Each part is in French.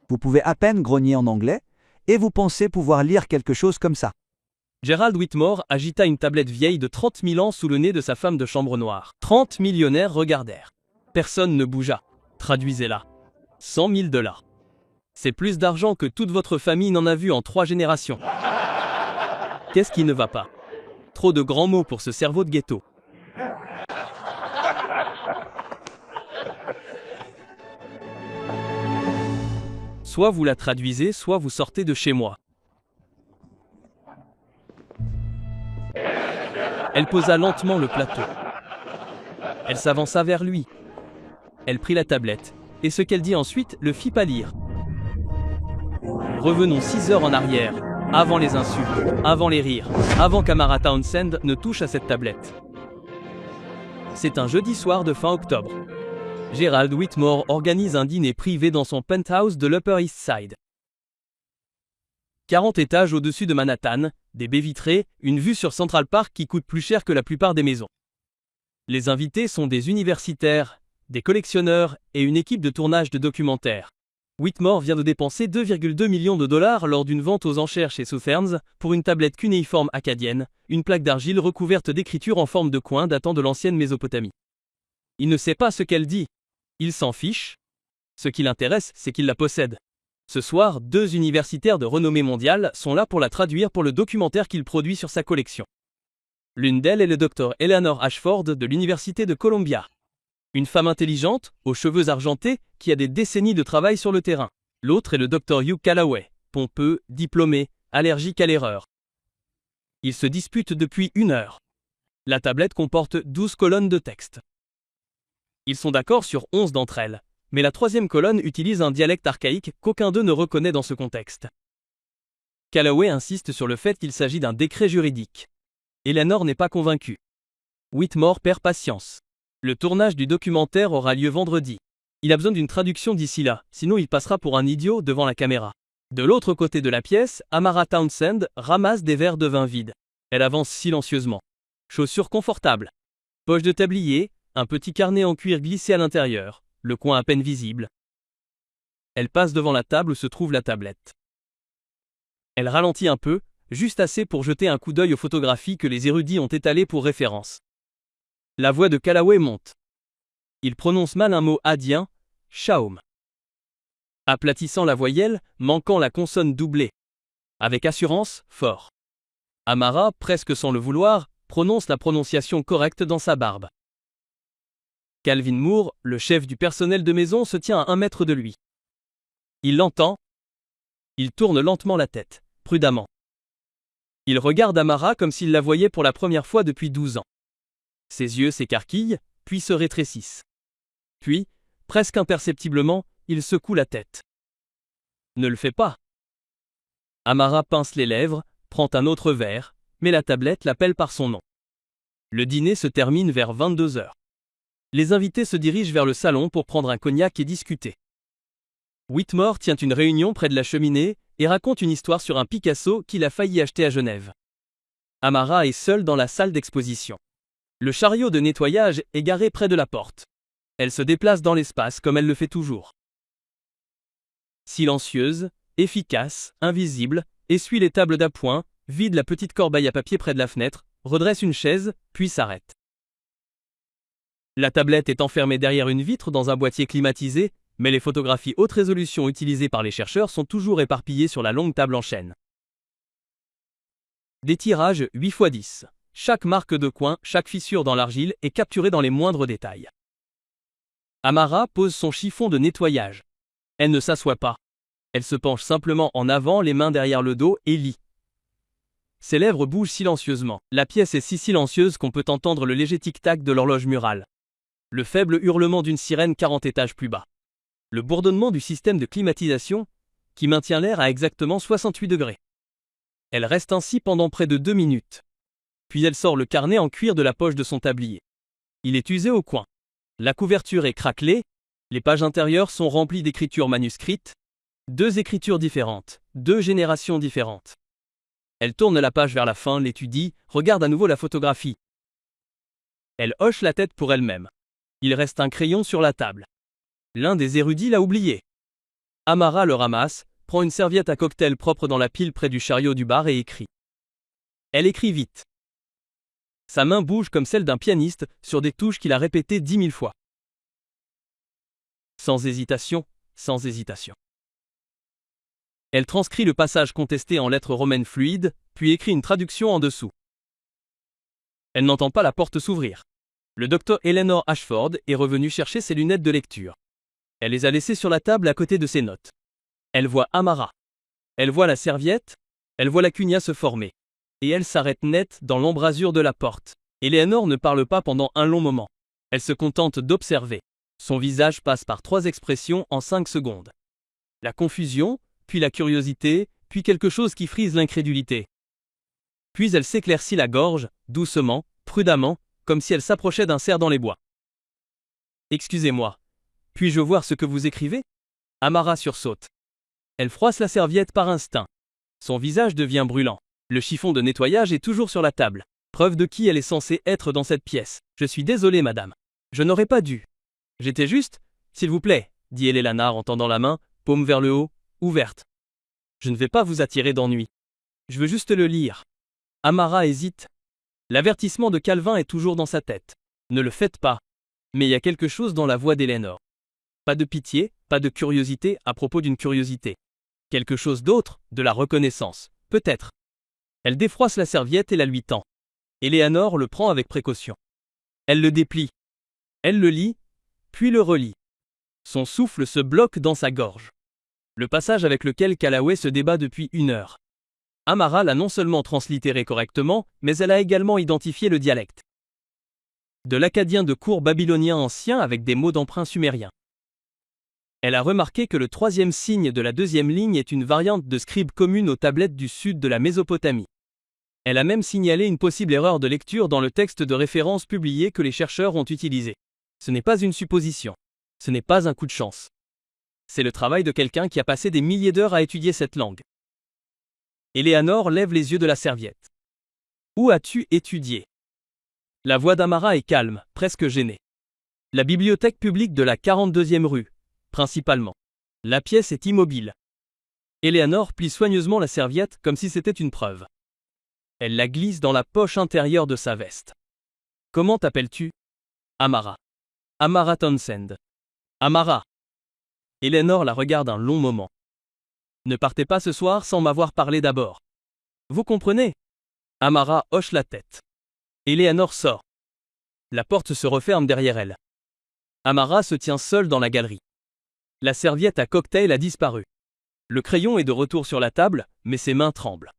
Vous pouvez à peine grogner en anglais, et vous pensez pouvoir lire quelque chose comme ça. Gerald Whitmore agita une tablette vieille de 30 000 ans sous le nez de sa femme de chambre noire. 30 millionnaires regardèrent. Personne ne bougea. Traduisez-la. 100 000 $. C'est plus d'argent que toute votre famille n'en a vu en 3 générations. Qu'est-ce qui ne va pas? Trop de grands mots pour ce cerveau de ghetto. Soit vous la traduisez, soit vous sortez de chez moi. Elle posa lentement le plateau. Elle s'avança vers lui. Elle prit la tablette, et ce qu'elle dit ensuite le fit pâlir. Revenons 6 heures en arrière, avant les insultes, avant les rires, avant qu'Amara Townsend ne touche à cette tablette. C'est un jeudi soir de fin octobre. Gerald Whitmore organise un dîner privé dans son penthouse de l'Upper East Side. 40 étages au-dessus de Manhattan, des baies vitrées, une vue sur Central Park qui coûte plus cher que la plupart des maisons. Les invités sont des universitaires, des collectionneurs et une équipe de tournage de documentaires. Whitmore vient de dépenser 2,2 millions de dollars lors d'une vente aux enchères chez Sotheby's pour une tablette cunéiforme acadienne, une plaque d'argile recouverte d'écritures en forme de coin datant de l'ancienne Mésopotamie. Il ne sait pas ce qu'elle dit. Il s'en fiche. Ce qui l'intéresse, c'est qu'il la possède. Ce soir, 2 universitaires de renommée mondiale sont là pour la traduire pour le documentaire qu'il produit sur sa collection. L'une d'elles est le Dr Eleanor Ashford de l'Université de Columbia. Une femme intelligente, aux cheveux argentés, qui a des décennies de travail sur le terrain. L'autre est le Dr Hugh Callaway, pompeux, diplômé, allergique à l'erreur. Ils se disputent depuis 1 heure. La tablette comporte 12 colonnes de texte. Ils sont d'accord sur 11 d'entre elles, mais la 3e colonne utilise un dialecte archaïque qu'aucun d'eux ne reconnaît dans ce contexte. Callaway insiste sur le fait qu'il s'agit d'un décret juridique. Eleanor n'est pas convaincue. Whitmore perd patience. Le tournage du documentaire aura lieu vendredi. Il a besoin d'une traduction d'ici là, sinon il passera pour un idiot devant la caméra. De l'autre côté de la pièce, Amara Townsend ramasse des verres de vin vides. Elle avance silencieusement. Chaussures confortables. Poche de tablier, un petit carnet en cuir glissé à l'intérieur, le coin à peine visible. Elle passe devant la table où se trouve la tablette. Elle ralentit un peu, juste assez pour jeter un coup d'œil aux photographies que les érudits ont étalées pour référence. La voix de Callaway monte. Il prononce mal un mot hadien, Shaum. Aplatissant la voyelle, manquant la consonne doublée. Avec assurance, fort. Amara, presque sans le vouloir, prononce la prononciation correcte dans sa barbe. Calvin Moore, le chef du personnel de maison, se tient à 1 mètre de lui. Il l'entend. Il tourne lentement la tête, prudemment. Il regarde Amara comme s'il la voyait pour la première fois depuis 12 ans. Ses yeux s'écarquillent, puis se rétrécissent. Puis, presque imperceptiblement, il secoue la tête. Ne le fais pas. Amara pince les lèvres, prend un autre verre, mais la tablette l'appelle par son nom. Le dîner se termine vers 22 heures. Les invités se dirigent vers le salon pour prendre un cognac et discuter. Whitmore tient une réunion près de la cheminée et raconte une histoire sur un Picasso qu'il a failli acheter à Genève. Amara est seule dans la salle d'exposition. Le chariot de nettoyage est garé près de la porte. Elle se déplace dans l'espace comme elle le fait toujours. Silencieuse, efficace, invisible, essuie les tables d'appoint, vide la petite corbeille à papier près de la fenêtre, redresse une chaise, puis s'arrête. La tablette est enfermée derrière une vitre dans un boîtier climatisé, mais les photographies haute résolution utilisées par les chercheurs sont toujours éparpillées sur la longue table en chêne. Des tirages 8x10. Chaque marque de coin, chaque fissure dans l'argile est capturée dans les moindres détails. Amara pose son chiffon de nettoyage. Elle ne s'assoit pas. Elle se penche simplement en avant, les mains derrière le dos, et lit. Ses lèvres bougent silencieusement. La pièce est si silencieuse qu'on peut entendre le léger tic-tac de l'horloge murale. Le faible hurlement d'une sirène 40 étages plus bas. Le bourdonnement du système de climatisation, qui maintient l'air à exactement 68 degrés. Elle reste ainsi pendant près de 2 minutes. Puis elle sort le carnet en cuir de la poche de son tablier. Il est usé au coin. La couverture est craquelée, les pages intérieures sont remplies d'écritures manuscrites, 2 écritures différentes, 2 générations différentes. Elle tourne la page vers la fin, l'étudie, regarde à nouveau la photographie. Elle hoche la tête pour elle-même. Il reste un crayon sur la table. L'un des érudits l'a oublié. Amara le ramasse, prend une serviette à cocktail propre dans la pile près du chariot du bar et écrit. Elle écrit vite. Sa main bouge comme celle d'un pianiste sur des touches qu'il a répétées 10 000 fois. Sans hésitation, sans hésitation. Elle transcrit le passage contesté en lettres romaines fluides, puis écrit une traduction en dessous. Elle n'entend pas la porte s'ouvrir. Le docteur Eleanor Ashford est revenu chercher ses lunettes de lecture. Elle les a laissées sur la table à côté de ses notes. Elle voit Amara. Elle voit la serviette. Elle voit la cugna se former. Et elle s'arrête net dans l'embrasure de la porte. Eleanor ne parle pas pendant un long moment. Elle se contente d'observer. Son visage passe par 3 expressions en 5 secondes. La confusion, puis la curiosité, puis quelque chose qui frise l'incrédulité. Puis elle s'éclaircit la gorge, doucement, prudemment, comme si elle s'approchait d'un cerf dans les bois. « Excusez-moi. Puis-je voir ce que vous écrivez ?» Amara sursaute. Elle froisse la serviette par instinct. Son visage devient brûlant. Le chiffon de nettoyage est toujours sur la table. Preuve de qui elle est censée être dans cette pièce. « Je suis désolée, madame. Je n'aurais pas dû. J'étais juste, s'il vous plaît, dit Eleanor en tendant la main, paume vers le haut, ouverte. Je ne vais pas vous attirer d'ennui. Je veux juste le lire. Amara hésite. L'avertissement de Calvin est toujours dans sa tête. Ne le faites pas. Mais il y a quelque chose dans la voix d'Eleanor. Pas de pitié, pas de curiosité à propos d'une curiosité. Quelque chose d'autre, de la reconnaissance, peut-être. Elle défroisse la serviette et la lui tend. Eleanor le prend avec précaution. Elle le déplie. Elle le lit, puis le relit. Son souffle se bloque dans sa gorge. Le passage avec lequel Callaway se débat depuis 1 heure. Amara l'a non seulement translittéré correctement, mais elle a également identifié le dialecte. De l'acadien de cours babylonien ancien avec des mots d'emprunt sumérien. Elle a remarqué que le 3e signe de la 2e ligne est une variante de scribe commune aux tablettes du sud de la Mésopotamie. Elle a même signalé une possible erreur de lecture dans le texte de référence publié que les chercheurs ont utilisé. Ce n'est pas une supposition. Ce n'est pas un coup de chance. C'est le travail de quelqu'un qui a passé des milliers d'heures à étudier cette langue. Eleanor lève les yeux de la serviette. Où as-tu étudié ? La voix d'Amara est calme, presque gênée. La bibliothèque publique de la 42e rue, principalement. La pièce est immobile. Eleanor plie soigneusement la serviette comme si c'était une preuve. Elle la glisse dans la poche intérieure de sa veste. Comment t'appelles-tu ? Amara. Amara Townsend. Amara. Eleanor la regarde un long moment. Ne partez pas ce soir sans m'avoir parlé d'abord. Vous comprenez ? Amara hoche la tête. Eleanor sort. La porte se referme derrière elle. Amara se tient seule dans la galerie. La serviette à cocktail a disparu. Le crayon est de retour sur la table, mais ses mains tremblent.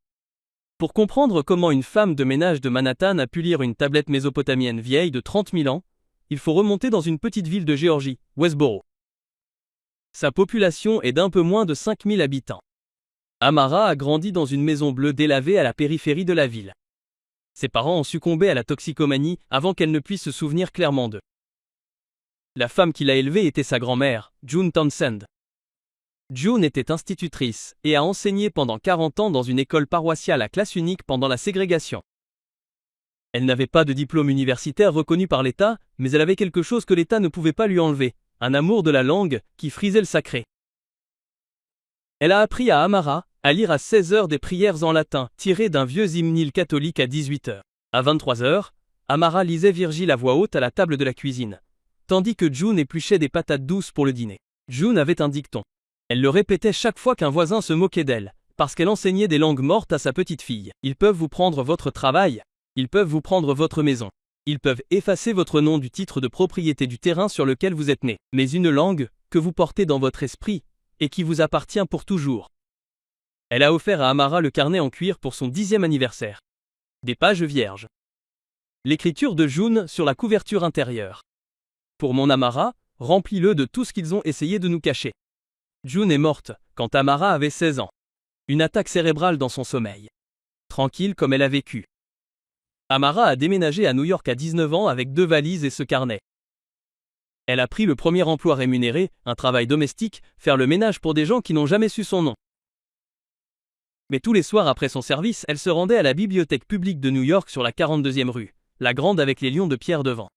Pour comprendre comment une femme de ménage de Manhattan a pu lire une tablette mésopotamienne vieille de 30 000 ans, il faut remonter dans une petite ville de Géorgie, Westboro. Sa population est d'un peu moins de 5 000 habitants. Amara a grandi dans une maison bleue délavée à la périphérie de la ville. Ses parents ont succombé à la toxicomanie avant qu'elle ne puisse se souvenir clairement d'eux. La femme qui l'a élevée était sa grand-mère, June Townsend. June était institutrice et a enseigné pendant 40 ans dans une école paroissiale à classe unique pendant la ségrégation. Elle n'avait pas de diplôme universitaire reconnu par l'État, mais elle avait quelque chose que l'État ne pouvait pas lui enlever, un amour de la langue qui frisait le sacré. Elle a appris à Amara à lire à 16 heures des prières en latin tirées d'un vieux hymnile catholique à 18 heures. À 23 heures, Amara lisait Virgile à voix haute à la table de la cuisine, tandis que June épluchait des patates douces pour le dîner. June avait un dicton. Elle le répétait chaque fois qu'un voisin se moquait d'elle, parce qu'elle enseignait des langues mortes à sa petite fille. Ils peuvent vous prendre votre travail, ils peuvent vous prendre votre maison. Ils peuvent effacer votre nom du titre de propriété du terrain sur lequel vous êtes né, mais une langue, que vous portez dans votre esprit, et qui vous appartient pour toujours. Elle a offert à Amara le carnet en cuir pour son 10e anniversaire. Des pages vierges. L'écriture de June sur la couverture intérieure. Pour mon Amara, remplis-le de tout ce qu'ils ont essayé de nous cacher. June est morte, quand Amara avait 16 ans. Une attaque cérébrale dans son sommeil. Tranquille comme elle a vécu. Amara a déménagé à New York à 19 ans avec 2 valises et ce carnet. Elle a pris le premier emploi rémunéré, un travail domestique, faire le ménage pour des gens qui n'ont jamais su son nom. Mais tous les soirs après son service, elle se rendait à la bibliothèque publique de New York sur la 42e rue, la grande avec les lions de pierre devant.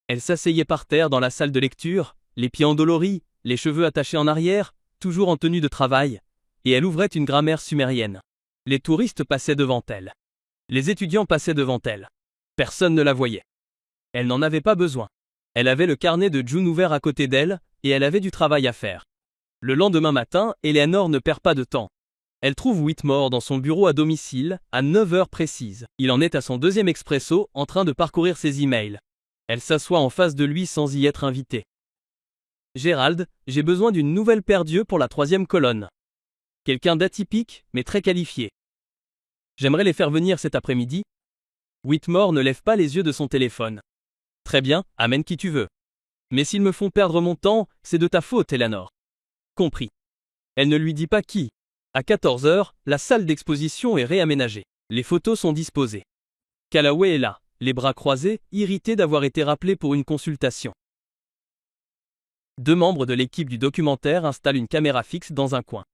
Elle s'asseyait par terre dans la salle de lecture, les pieds endoloris, les cheveux attachés en arrière, toujours en tenue de travail, et elle ouvrait une grammaire sumérienne. Les touristes passaient devant elle. Les étudiants passaient devant elle. Personne ne la voyait. Elle n'en avait pas besoin. Elle avait le carnet de June ouvert à côté d'elle, et elle avait du travail à faire. Le lendemain matin, Eleanor ne perd pas de temps. Elle trouve Whitmore dans son bureau à domicile, à 9 heures précises. Il en est à son deuxième expresso, en train de parcourir ses emails. Elle s'assoit en face de lui sans y être invitée. « Gérald, j'ai besoin d'une nouvelle paire d'yeux pour la 3e colonne. Quelqu'un d'atypique, mais très qualifié. J'aimerais les faire venir cet après-midi. » Whitmore ne lève pas les yeux de son téléphone. « Très bien, amène qui tu veux. Mais s'ils me font perdre mon temps, c'est de ta faute, Eleanor. » Compris. Elle ne lui dit pas qui. À 14 heures, la salle d'exposition est réaménagée. Les photos sont disposées. Callaway est là, les bras croisés, irrité d'avoir été rappelé pour une consultation. 2 membres de l'équipe du documentaire installent une caméra fixe dans un coin.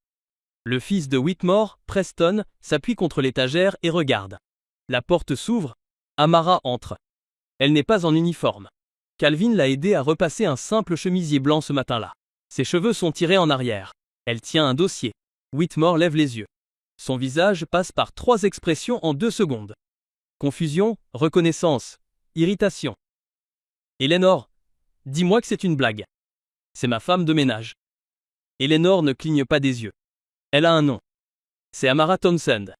Le fils de Whitmore, Preston, s'appuie contre l'étagère et regarde. La porte s'ouvre. Amara entre. Elle n'est pas en uniforme. Calvin l'a aidée à repasser un simple chemisier blanc ce matin-là. Ses cheveux sont tirés en arrière. Elle tient un dossier. Whitmore lève les yeux. Son visage passe par 3 expressions en 2 secondes. Confusion, reconnaissance, irritation. Eleanor, dis-moi que c'est une blague. C'est ma femme de ménage. Eleanor ne cligne pas des yeux. Elle a un nom. C'est Amara Townsend.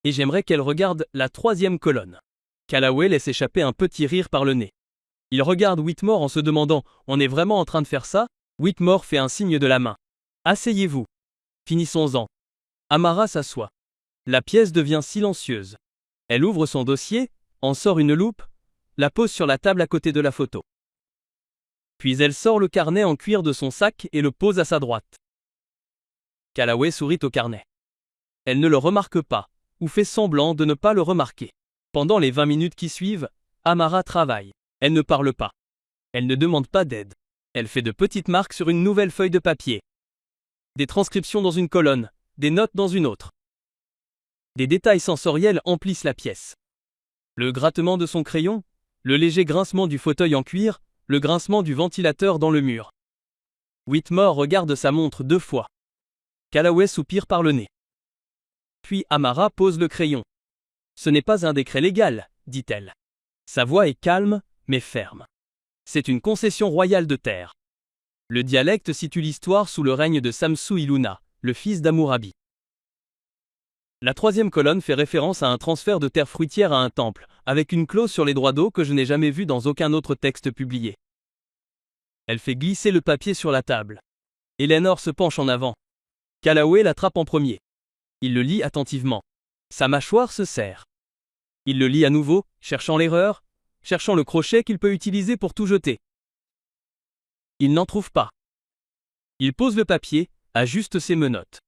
Et j'aimerais qu'elle regarde la 3e colonne. Callaway laisse échapper un petit rire par le nez. Il regarde Whitmore en se demandant « On est vraiment en train de faire ça ?» Whitmore fait un signe de la main. « Asseyez-vous. Finissons-en. » Amara s'assoit. La pièce devient silencieuse. Elle ouvre son dossier, en sort une loupe, la pose sur la table à côté de la photo. Puis elle sort le carnet en cuir de son sac et le pose à sa droite. Callaway sourit au carnet. Elle ne le remarque pas, ou fait semblant de ne pas le remarquer. Pendant les 20 minutes qui suivent, Amara travaille. Elle ne parle pas. Elle ne demande pas d'aide. Elle fait de petites marques sur une nouvelle feuille de papier. Des transcriptions dans une colonne, des notes dans une autre. Des détails sensoriels emplissent la pièce. Le grattement de son crayon, le léger grincement du fauteuil en cuir, le grincement du ventilateur dans le mur. Whitmore regarde sa montre 2 fois. Callaway soupire par le nez. Puis Amara pose le crayon. « Ce n'est pas un décret légal, dit-elle. » Sa voix est calme, mais ferme. C'est une concession royale de terre. Le dialecte situe l'histoire sous le règne de Samsu-Iluna, le fils d'Hammurabi. La 3e colonne fait référence à un transfert de terre fruitière à un temple, avec une clause sur les droits d'eau que je n'ai jamais vue dans aucun autre texte publié. Elle fait glisser le papier sur la table. Eleanor se penche en avant. Callaway l'attrape en premier. Il le lit attentivement. Sa mâchoire se serre. Il le lit à nouveau, cherchant l'erreur, cherchant le crochet qu'il peut utiliser pour tout jeter. Il n'en trouve pas. Il pose le papier, ajuste ses menottes.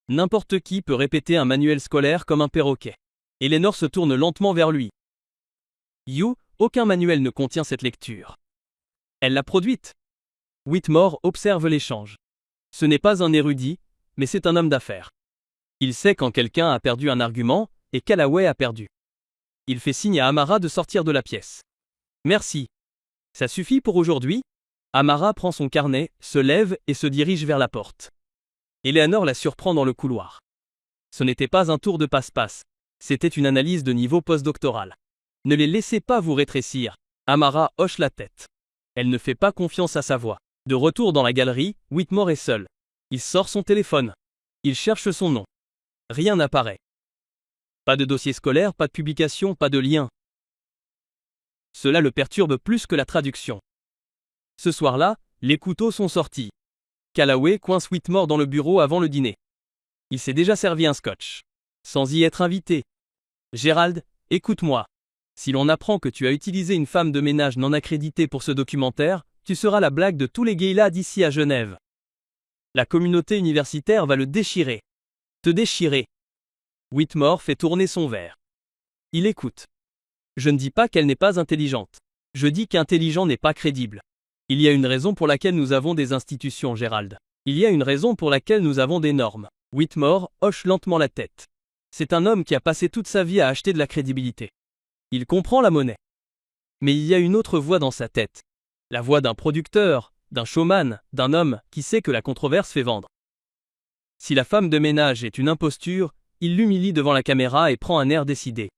N'importe qui peut répéter un manuel scolaire comme un perroquet. Eleanor se tourne lentement vers lui. You, aucun manuel ne contient cette lecture. Elle l'a produite. Whitmore observe l'échange. Ce n'est pas un érudit, mais c'est un homme d'affaires. Il sait quand quelqu'un a perdu un argument, et Callaway a perdu. Il fait signe à Amara de sortir de la pièce. Merci. Ça suffit pour aujourd'hui? Amara prend son carnet, se lève et se dirige vers la porte. Eleanor la surprend dans le couloir. Ce n'était pas un tour de passe-passe, c'était une analyse de niveau postdoctoral. Ne les laissez pas vous rétrécir. Amara hoche la tête. Elle ne fait pas confiance à sa voix. De retour dans la galerie, Whitmore est seul. Il sort son téléphone. Il cherche son nom. Rien n'apparaît. Pas de dossier scolaire, pas de publication, pas de lien. Cela le perturbe plus que la traduction. Ce soir-là, les couteaux sont sortis. Callaway coince Whitmore dans le bureau avant le dîner. Il s'est déjà servi un scotch. Sans y être invité. « Gérald, écoute-moi. Si l'on apprend que tu as utilisé une femme de ménage non accréditée pour ce documentaire, tu seras la blague de tous les gays-là d'ici à Genève. La communauté universitaire va le déchirer. Te déchirer. » Whitmore fait tourner son verre. Il écoute. Je ne dis pas qu'elle n'est pas intelligente. Je dis qu'intelligent n'est pas crédible. Il y a une raison pour laquelle nous avons des institutions, Gérald. Il y a une raison pour laquelle nous avons des normes. Whitmore hoche lentement la tête. C'est un homme qui a passé toute sa vie à acheter de la crédibilité. Il comprend la monnaie. Mais il y a une autre voix dans sa tête. La voix d'un producteur, d'un showman, d'un homme qui sait que la controverse fait vendre. Si la femme de ménage est une imposture, il l'humilie devant la caméra et prend un air décidé.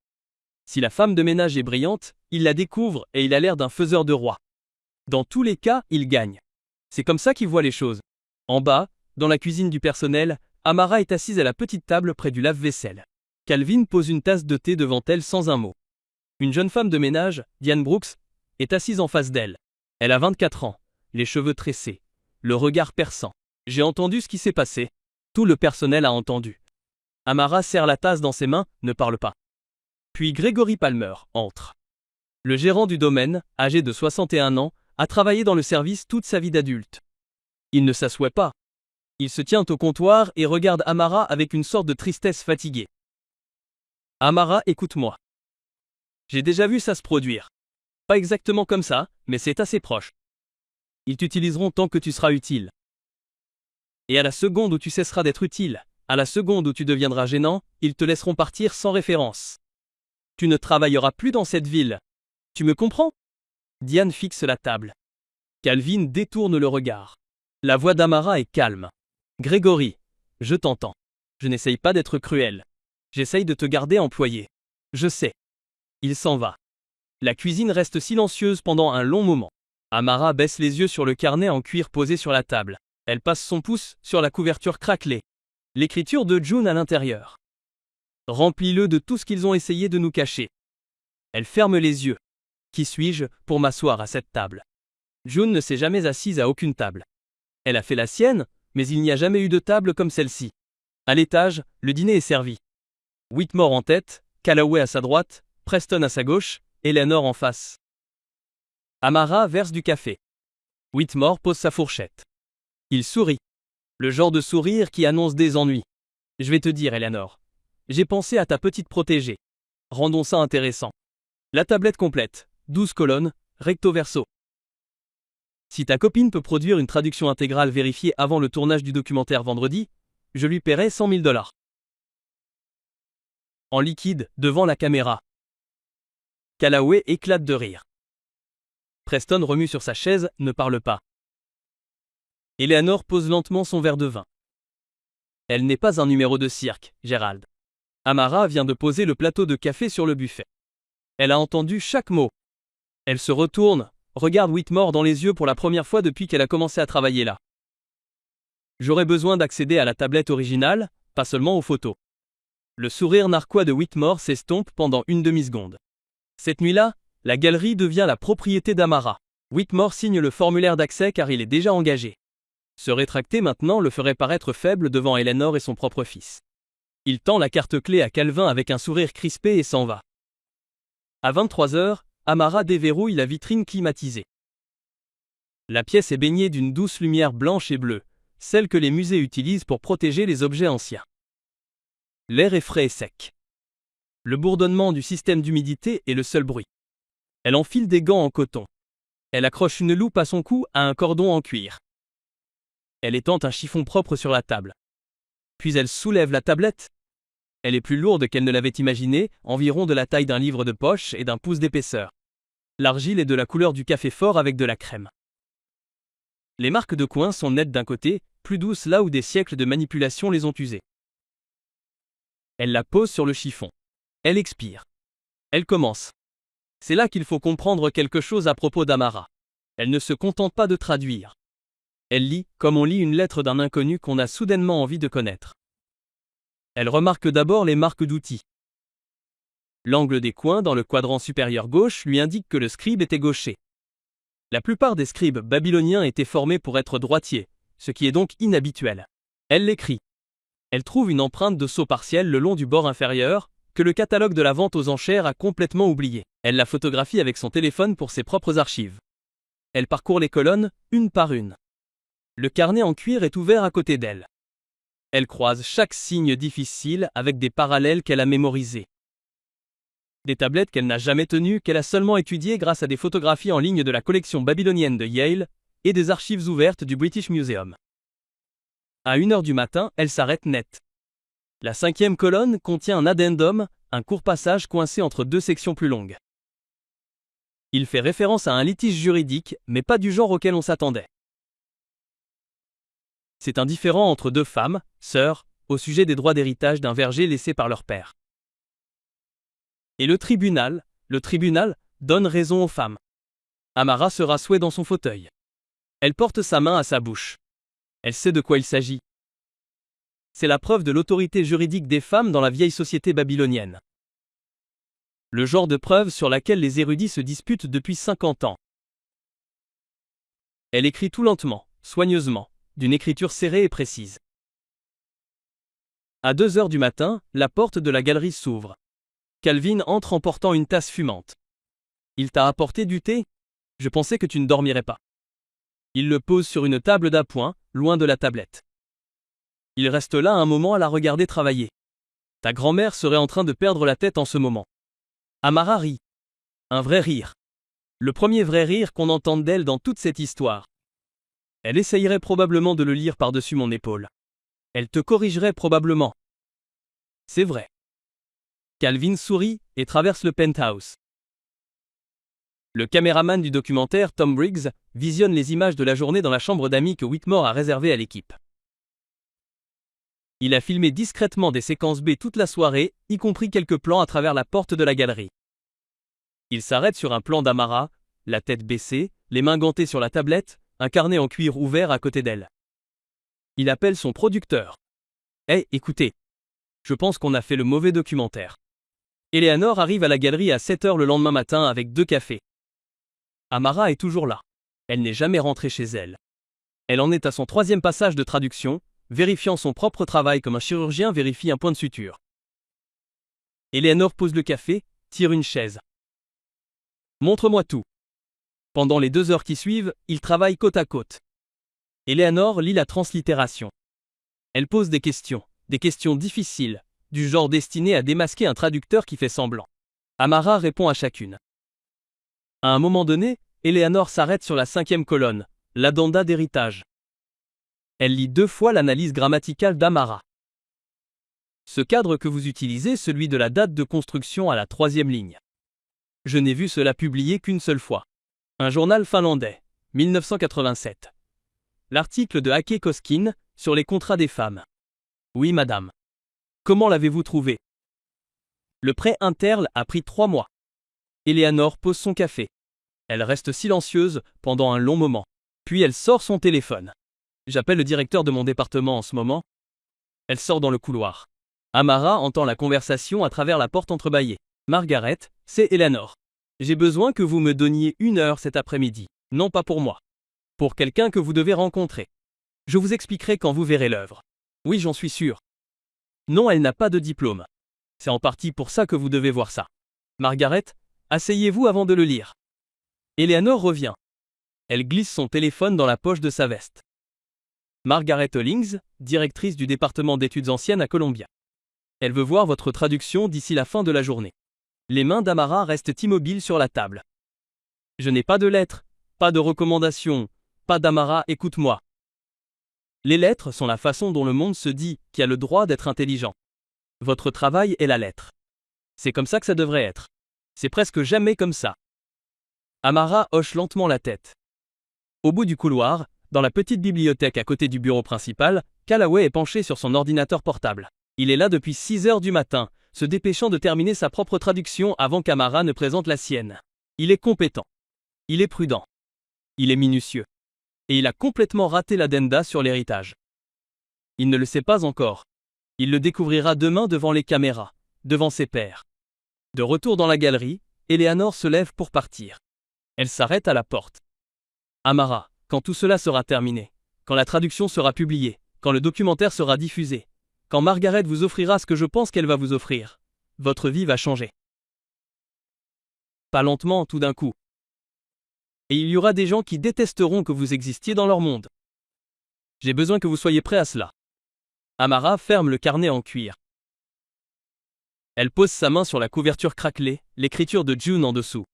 Si la femme de ménage est brillante, il la découvre et il a l'air d'un faiseur de roi. Dans tous les cas, il gagne. C'est comme ça qu'il voit les choses. En bas, dans la cuisine du personnel, Amara est assise à la petite table près du lave-vaisselle. Calvin pose une tasse de thé devant elle sans un mot. Une jeune femme de ménage, Diane Brooks, est assise en face d'elle. Elle a 24 ans, les cheveux tressés, le regard perçant. J'ai entendu ce qui s'est passé. Tout le personnel a entendu. Amara serre la tasse dans ses mains, ne parle pas. Puis Gregory Palmer entre. Le gérant du domaine, âgé de 61 ans, a travaillé dans le service toute sa vie d'adulte. Il ne s'assoit pas. Il se tient au comptoir et regarde Amara avec une sorte de tristesse fatiguée. Amara, écoute-moi. J'ai déjà vu ça se produire. Pas exactement comme ça, mais c'est assez proche. Ils t'utiliseront tant que tu seras utile. Et à la seconde où tu cesseras d'être utile, à la seconde où tu deviendras gênant, ils te laisseront partir sans référence. Tu ne travailleras plus dans cette ville. Tu me comprends? Diane fixe la table. Calvin détourne le regard. La voix d'Amara est calme. Grégory, je t'entends. Je n'essaye pas d'être cruel. J'essaye de te garder employé. Je sais. Il s'en va. La cuisine reste silencieuse pendant un long moment. Amara baisse les yeux sur le carnet en cuir posé sur la table. Elle passe son pouce sur la couverture craquelée. L'écriture de June à l'intérieur. Remplis-le de tout ce qu'ils ont essayé de nous cacher. Elle ferme les yeux. Qui suis-je pour m'asseoir à cette table? June ne s'est jamais assise à aucune table. Elle a fait la sienne, mais il n'y a jamais eu de table comme celle-ci. À l'étage, le dîner est servi. Whitmore en tête, Callaway à sa droite, Preston à sa gauche, Eleanor en face. Amara verse du café. Whitmore pose sa fourchette. Il sourit. Le genre de sourire qui annonce des ennuis. Je vais te dire, Eleanor. J'ai pensé à ta petite protégée. Rendons ça intéressant. La tablette complète, 12 colonnes, recto verso. Si ta copine peut produire une traduction intégrale vérifiée avant le tournage du documentaire vendredi, je lui paierai 100 000 $. En liquide, devant la caméra. Callaway éclate de rire. Preston remue sur sa chaise, ne parle pas. Eleanor pose lentement son verre de vin. Elle n'est pas un numéro de cirque, Gérald. Amara vient de poser le plateau de café sur le buffet. Elle a entendu chaque mot. Elle se retourne, regarde Whitmore dans les yeux pour la première fois depuis qu'elle a commencé à travailler là. J'aurais besoin d'accéder à la tablette originale, pas seulement aux photos. Le sourire narquois de Whitmore s'estompe pendant une demi-seconde. Cette nuit-là, la galerie devient la propriété d'Amara. Whitmore signe le formulaire d'accès car il est déjà engagé. Se rétracter maintenant le ferait paraître faible devant Eleanor et son propre fils. Il tend la carte-clé à Calvin avec un sourire crispé et s'en va. À 23h, Amara déverrouille la vitrine climatisée. La pièce est baignée d'une douce lumière blanche et bleue, celle que les musées utilisent pour protéger les objets anciens. L'air est frais et sec. Le bourdonnement du système d'humidité est le seul bruit. Elle enfile des gants en coton. Elle accroche une loupe à son cou à un cordon en cuir. Elle étend un chiffon propre sur la table. Puis elle soulève la tablette. Elle est plus lourde qu'elle ne l'avait imaginé, environ de la taille d'un livre de poche et d'un pouce d'épaisseur. L'argile est de la couleur du café fort avec de la crème. Les marques de coin sont nettes d'un côté, plus douces là où des siècles de manipulation les ont usées. Elle la pose sur le chiffon. Elle expire. Elle commence. C'est là qu'il faut comprendre quelque chose à propos d'Amara. Elle ne se contente pas de traduire. Elle lit, comme on lit une lettre d'un inconnu qu'on a soudainement envie de connaître. Elle remarque d'abord les marques d'outils. L'angle des coins dans le quadrant supérieur gauche lui indique que le scribe était gaucher. La plupart des scribes babyloniens étaient formés pour être droitiers, ce qui est donc inhabituel. Elle l'écrit. Elle trouve une empreinte de saut partiel le long du bord inférieur, que le catalogue de la vente aux enchères a complètement oublié. Elle la photographie avec son téléphone pour ses propres archives. Elle parcourt les colonnes, une par une. Le carnet en cuir est ouvert à côté d'elle. Elle croise chaque signe difficile avec des parallèles qu'elle a mémorisés. Des tablettes qu'elle n'a jamais tenues, qu'elle a seulement étudiées grâce à des photographies en ligne de la collection babylonienne de Yale et des archives ouvertes du British Museum. À 1h du matin, elle s'arrête net. La 5e colonne contient un addendum, un court passage coincé entre deux sections plus longues. Il fait référence à un litige juridique, mais pas du genre auquel on s'attendait. C'est un différend entre deux femmes, sœurs, au sujet des droits d'héritage d'un verger laissé par leur père. Et le tribunal donne raison aux femmes. Amara se rassoit dans son fauteuil. Elle porte sa main à sa bouche. Elle sait de quoi il s'agit. C'est la preuve de l'autorité juridique des femmes dans la vieille société babylonienne. Le genre de preuve sur laquelle les érudits se disputent depuis 50 ans. Elle écrit tout lentement, soigneusement, d'une écriture serrée et précise. À 2 heures du matin, la porte de la galerie s'ouvre. Calvin entre en portant une tasse fumante. Il t'a apporté du thé ? Je pensais que tu ne dormirais pas. Il le pose sur une table d'appoint, loin de la tablette. Il reste là un moment à la regarder travailler. Ta grand-mère serait en train de perdre la tête en ce moment. Amara rit. Un vrai rire. Le premier vrai rire qu'on entende d'elle dans toute cette histoire. Elle essayerait probablement de le lire par-dessus mon épaule. Elle te corrigerait probablement. C'est vrai. Calvin sourit et traverse le penthouse. Le caméraman du documentaire, Tom Briggs, visionne les images de la journée dans la chambre d'amis que Whitmore a réservée à l'équipe. Il a filmé discrètement des séquences B toute la soirée, y compris quelques plans à travers la porte de la galerie. Il s'arrête sur un plan d'Amara, la tête baissée, les mains gantées sur la tablette, un carnet en cuir ouvert à côté d'elle. Il appelle son producteur. « Hey, écoutez. Je pense qu'on a fait le mauvais documentaire. » Eleanor arrive à la galerie à 7 heures le lendemain matin avec 2 cafés. Amara est toujours là. Elle n'est jamais rentrée chez elle. Elle en est à son 3e passage de traduction, vérifiant son propre travail comme un chirurgien vérifie un point de suture. Eleanor pose le café, tire une chaise. Montre-moi tout. Pendant les 2 heures qui suivent, ils travaillent côte à côte. Eleanor lit la translittération. Elle pose des questions difficiles, du genre destinées à démasquer un traducteur qui fait semblant. Amara répond à chacune. À un moment donné, Eleanor s'arrête sur la 5e colonne, l'addenda d'héritage. Elle lit 2 fois l'analyse grammaticale d'Amara. Ce cadre que vous utilisez, celui de la date de construction à la 3e ligne. Je n'ai vu cela publié qu'une seule fois. Un journal finlandais, 1987. L'article de Hake Koskin, sur les contrats des femmes. Oui, madame. Comment l'avez-vous trouvé? Le prêt Interle a pris 3 mois. Eleanor pose son café. Elle reste silencieuse pendant un long moment. Puis elle sort son téléphone. J'appelle le directeur de mon département en ce moment. Elle sort dans le couloir. Amara entend la conversation à travers la porte entrebâillée. Margaret, c'est Eleanor. J'ai besoin que vous me donniez 1 heure cet après-midi. Non pas pour moi. Pour quelqu'un que vous devez rencontrer. Je vous expliquerai quand vous verrez l'œuvre. Oui, j'en suis sûr. Non, elle n'a pas de diplôme. C'est en partie pour ça que vous devez voir ça. Margaret, asseyez-vous avant de le lire. Eleanor revient. Elle glisse son téléphone dans la poche de sa veste. Margaret Hollings, directrice du département d'études anciennes à Columbia. Elle veut voir votre traduction d'ici la fin de la journée. Les mains d'Amara restent immobiles sur la table. Je n'ai pas de lettres, pas de recommandations, pas d'Amara, écoute-moi. Les lettres sont la façon dont le monde se dit qui a le droit d'être intelligent. Votre travail est la lettre. C'est comme ça que ça devrait être. C'est presque jamais comme ça. Amara hoche lentement la tête. Au bout du couloir, dans la petite bibliothèque à côté du bureau principal, Callaway est penché sur son ordinateur portable. Il est là depuis 6 heures du matin, se dépêchant de terminer sa propre traduction avant qu'Amara ne présente la sienne. Il est compétent. Il est prudent. Il est minutieux. Et il a complètement raté l'addenda sur l'héritage. Il ne le sait pas encore. Il le découvrira demain devant les caméras, devant ses pairs. De retour dans la galerie, Eleanor se lève pour partir. Elle s'arrête à la porte. Amara, quand tout cela sera terminé, quand la traduction sera publiée, quand le documentaire sera diffusé, quand Margaret vous offrira ce que je pense qu'elle va vous offrir, votre vie va changer. Pas lentement, tout d'un coup. Et il y aura des gens qui détesteront que vous existiez dans leur monde. J'ai besoin que vous soyez prêts à cela. Amara ferme le carnet en cuir. Elle pose sa main sur la couverture craquelée, l'écriture de June en dessous.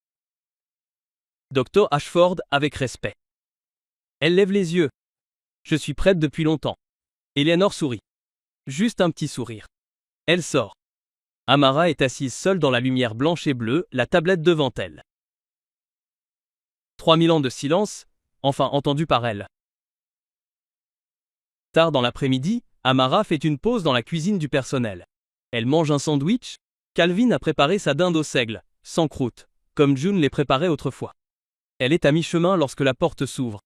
Dr. Ashford, avec respect. Elle lève les yeux. Je suis prête depuis longtemps. Eleanor sourit. Juste un petit sourire. Elle sort. Amara est assise seule dans la lumière blanche et bleue, la tablette devant elle. 3000 ans de silence, enfin entendu par elle. Tard dans l'après-midi, Amara fait une pause dans la cuisine du personnel. Elle mange un sandwich. Calvin a préparé sa dinde au seigle, sans croûte, comme June les préparait autrefois. Elle est à mi-chemin lorsque la porte s'ouvre.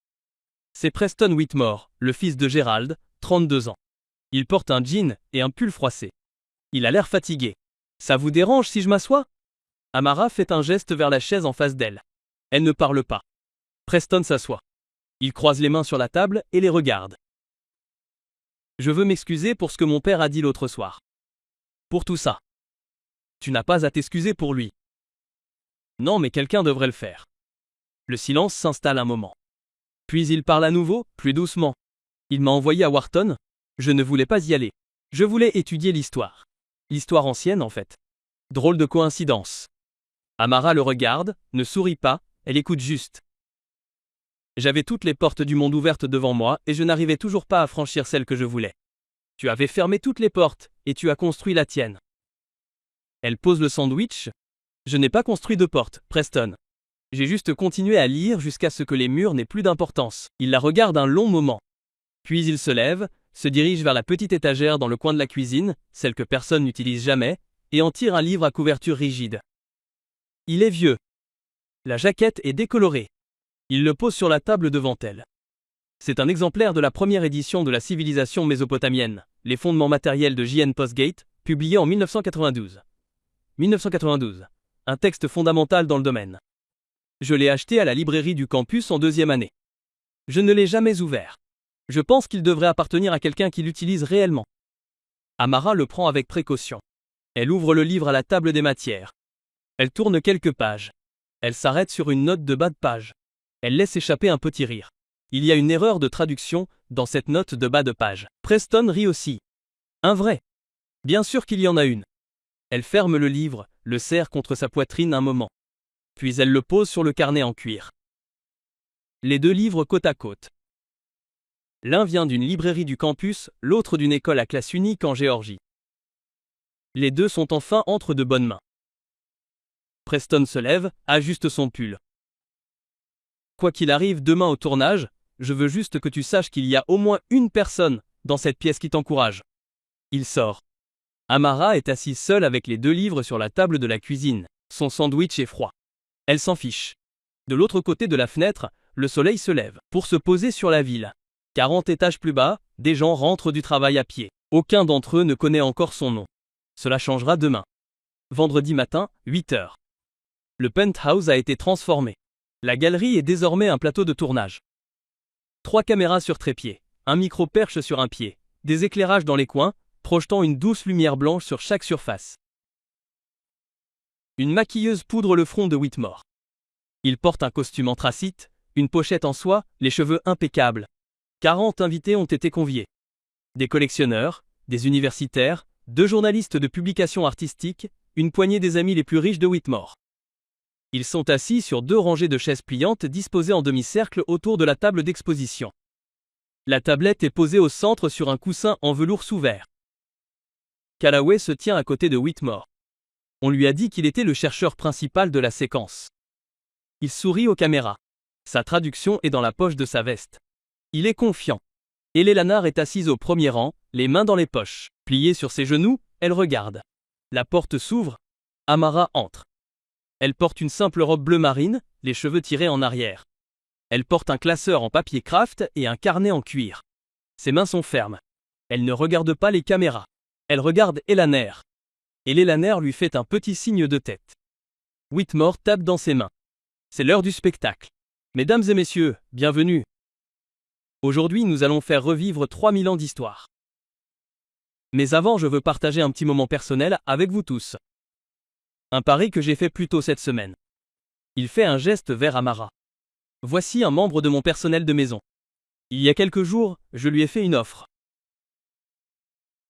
C'est Preston Whitmore, le fils de Gerald, 32 ans. Il porte un jean et un pull froissé. Il a l'air fatigué. « Ça vous dérange si je m'assois ?» Amara fait un geste vers la chaise en face d'elle. Elle ne parle pas. Preston s'assoit. Il croise les mains sur la table et les regarde. « Je veux m'excuser pour ce que mon père a dit l'autre soir. Pour tout ça. Tu n'as pas à t'excuser pour lui. Non, mais quelqu'un devrait le faire. » Le silence s'installe un moment. Puis il parle à nouveau, plus doucement. « Il m'a envoyé à Wharton. Je ne voulais pas y aller. Je voulais étudier l'histoire. L'histoire ancienne, en fait. Drôle de coïncidence. » Amara le regarde, ne sourit pas, elle écoute juste. J'avais toutes les portes du monde ouvertes devant moi et je n'arrivais toujours pas à franchir celle que je voulais. Tu avais fermé toutes les portes et tu as construit la tienne. Elle pose le sandwich. Je n'ai pas construit de porte, Preston. J'ai juste continué à lire jusqu'à ce que les murs n'aient plus d'importance. Il la regarde un long moment. Puis il se lève, se dirige vers la petite étagère dans le coin de la cuisine, celle que personne n'utilise jamais, et en tire un livre à couverture rigide. Il est vieux. La jaquette est décolorée. Il le pose sur la table devant elle. C'est un exemplaire de la première édition de la civilisation mésopotamienne, les fondements matériels de J.N. Postgate, publié en 1992. 1992. Un texte fondamental dans le domaine. Je l'ai acheté à la librairie du campus en 2e année. Je ne l'ai jamais ouvert. Je pense qu'il devrait appartenir à quelqu'un qui l'utilise réellement. Amara le prend avec précaution. Elle ouvre le livre à la table des matières. Elle tourne quelques pages. Elle s'arrête sur une note de bas de page. Elle laisse échapper un petit rire. Il y a une erreur de traduction dans cette note de bas de page. Preston rit aussi. Un vrai. Bien sûr qu'il y en a une. Elle ferme le livre, le serre contre sa poitrine un moment. Puis elle le pose sur le carnet en cuir. Les deux livres côte à côte. L'un vient d'une librairie du campus, l'autre d'une école à classe unique en Géorgie. Les deux sont enfin entre de bonnes mains. Preston se lève, ajuste son pull. Quoi qu'il arrive demain au tournage, je veux juste que tu saches qu'il y a au moins une personne dans cette pièce qui t'encourage. Il sort. Amara est assise seule avec les deux livres sur la table de la cuisine. Son sandwich est froid. Elle s'en fiche. De l'autre côté de la fenêtre, le soleil se lève pour se poser sur la ville. 40 étages plus bas, des gens rentrent du travail à pied. Aucun d'entre eux ne connaît encore son nom. Cela changera demain. Vendredi matin, 8 heures. Le penthouse a été transformé. La galerie est désormais un plateau de tournage. 3 caméras sur trépied, un micro perche sur un pied, des éclairages dans les coins, projetant une douce lumière blanche sur chaque surface. Une maquilleuse poudre le front de Whitmore. Il porte un costume anthracite, une pochette en soie, les cheveux impeccables. 40 invités ont été conviés. Des collectionneurs, des universitaires, 2 journalistes de publications artistiques, une poignée des amis les plus riches de Whitmore. Ils sont assis sur 2 rangées de chaises pliantes disposées en demi-cercle autour de la table d'exposition. La tablette est posée au centre sur un coussin en velours sous verre. Callaway se tient à côté de Whitmore. On lui a dit qu'il était le chercheur principal de la séquence. Il sourit aux caméras. Sa traduction est dans la poche de sa veste. Il est confiant. Hélène Lanard est assise au premier rang, les mains dans les poches. Pliée sur ses genoux, elle regarde. La porte s'ouvre. Amara entre. Elle porte une simple robe bleu marine, les cheveux tirés en arrière. Elle porte un classeur en papier craft et un carnet en cuir. Ses mains sont fermes. Elle ne regarde pas les caméras. Elle regarde Elaner. Elaner lui fait un petit signe de tête. Whitmore tape dans ses mains. C'est l'heure du spectacle. Mesdames et messieurs, bienvenue. Aujourd'hui, nous allons faire revivre 3000 ans d'histoire. Mais avant, je veux partager un petit moment personnel avec vous tous. Un pari que j'ai fait plus tôt cette semaine. Il fait un geste vers Amara. Voici un membre de mon personnel de maison. Il y a quelques jours, je lui ai fait une offre.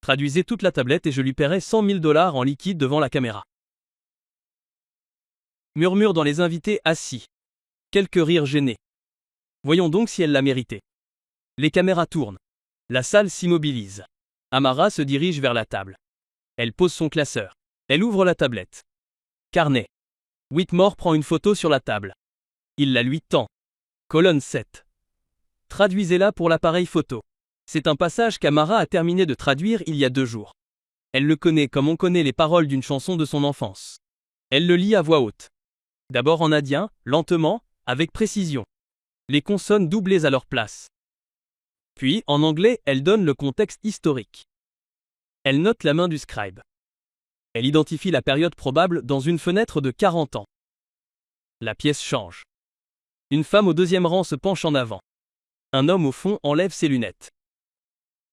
Traduisez toute la tablette et je lui paierai $100 000 en liquide devant la caméra. Murmure dans les invités assis. Quelques rires gênés. Voyons donc si elle l'a mérité. Les caméras tournent. La salle s'immobilise. Amara se dirige vers la table. Elle pose son classeur. Elle ouvre la tablette. Carnet. Whitmore prend une photo sur la table. Il la lui tend. Colonne 7. Traduisez-la pour l'appareil photo. C'est un passage qu'Amara a terminé de traduire il y a 2 jours. Elle le connaît comme on connaît les paroles d'une chanson de son enfance. Elle le lit à voix haute. D'abord en indien, lentement, avec précision. Les consonnes doublées à leur place. Puis, en anglais, elle donne le contexte historique. Elle note la main du scribe. Elle identifie la période probable dans une fenêtre de 40 ans. La pièce change. Une femme au 2e rang se penche en avant. Un homme au fond enlève ses lunettes.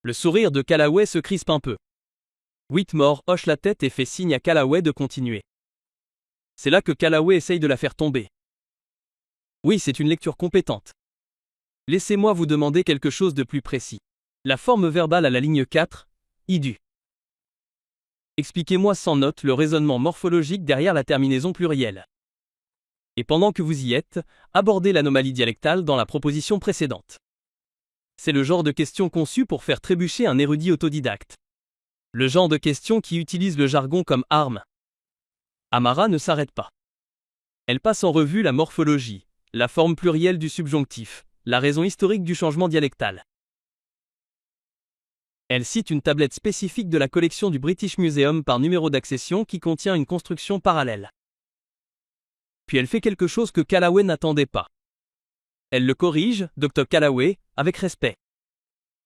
Le sourire de Callaway se crispe un peu. Whitmore hoche la tête et fait signe à Callaway de continuer. C'est là que Callaway essaye de la faire tomber. Oui, c'est une lecture compétente. Laissez-moi vous demander quelque chose de plus précis. La forme verbale à la ligne 4, idu. Expliquez-moi sans note le raisonnement morphologique derrière la terminaison plurielle. Et pendant que vous y êtes, abordez l'anomalie dialectale dans la proposition précédente. C'est le genre de question conçue pour faire trébucher un érudit autodidacte. Le genre de question qui utilise le jargon comme arme. Amara ne s'arrête pas. Elle passe en revue la morphologie, la forme plurielle du subjonctif, la raison historique du changement dialectal. Elle cite une tablette spécifique de la collection du British Museum par numéro d'accession qui contient une construction parallèle. Puis elle fait quelque chose que Callaway n'attendait pas. Elle le corrige, Dr. Callaway, avec respect.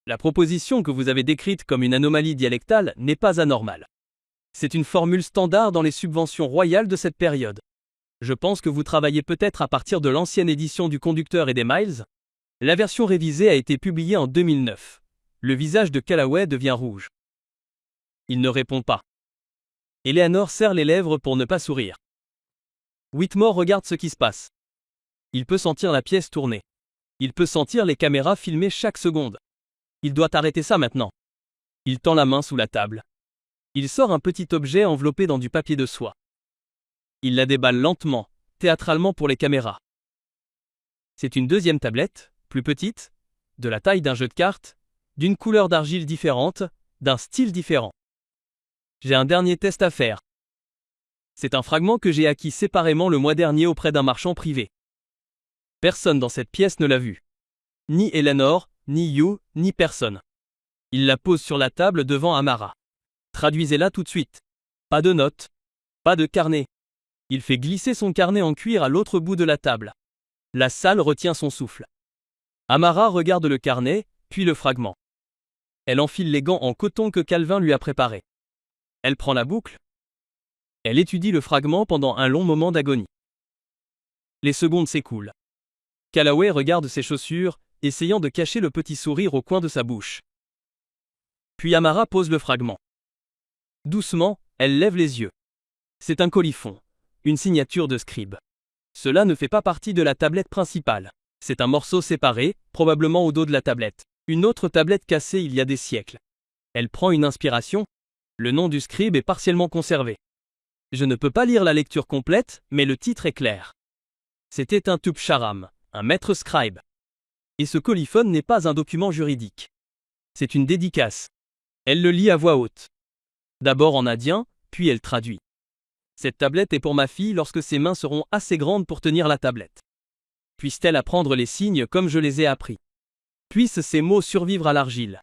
La proposition que vous avez décrite comme une anomalie dialectale n'est pas anormale. C'est une formule standard dans les subventions royales de cette période. Je pense que vous travaillez peut-être à partir de l'ancienne édition du Conducteur et des Miles. La version révisée a été publiée en 2009. Le visage de Callaway devient rouge. Il ne répond pas. Eleanor serre les lèvres pour ne pas sourire. Whitmore regarde ce qui se passe. Il peut sentir la pièce tourner. Il peut sentir les caméras filmer chaque seconde. Il doit arrêter ça maintenant. Il tend la main sous la table. Il sort un petit objet enveloppé dans du papier de soie. Il la déballe lentement, théâtralement pour les caméras. C'est une 2e tablette, plus petite, de la taille d'un jeu de cartes, d'une couleur d'argile différente, d'un style différent. J'ai un dernier test à faire. C'est un fragment que j'ai acquis séparément le mois dernier auprès d'un marchand privé. Personne dans cette pièce ne l'a vu. Ni Eleanor, ni You, ni personne. Il la pose sur la table devant Amara. Traduisez-la tout de suite. Pas de notes. Pas de carnet. Il fait glisser son carnet en cuir à l'autre bout de la table. La salle retient son souffle. Amara regarde le carnet, puis le fragment. Elle enfile les gants en coton que Calvin lui a préparés. Elle prend la boucle. Elle étudie le fragment pendant un long moment d'agonie. Les secondes s'écoulent. Callaway regarde ses chaussures, essayant de cacher le petit sourire au coin de sa bouche. Puis Amara pose le fragment. Doucement, elle lève les yeux. C'est un coliphon, une signature de scribe. Cela ne fait pas partie de la tablette principale. C'est un morceau séparé, probablement au dos de la tablette. Une autre tablette cassée il y a des siècles. Elle prend une inspiration. Le nom du scribe est partiellement conservé. Je ne peux pas lire la lecture complète, mais le titre est clair. C'était un Tubsharam, un maître scribe. Et ce coliphone n'est pas un document juridique. C'est une dédicace. Elle le lit à voix haute. D'abord en indien, puis elle traduit. Cette tablette est pour ma fille lorsque ses mains seront assez grandes pour tenir la tablette. Puisse-t-elle apprendre les signes comme je les ai appris. Puissent ces mots survivre à l'argile.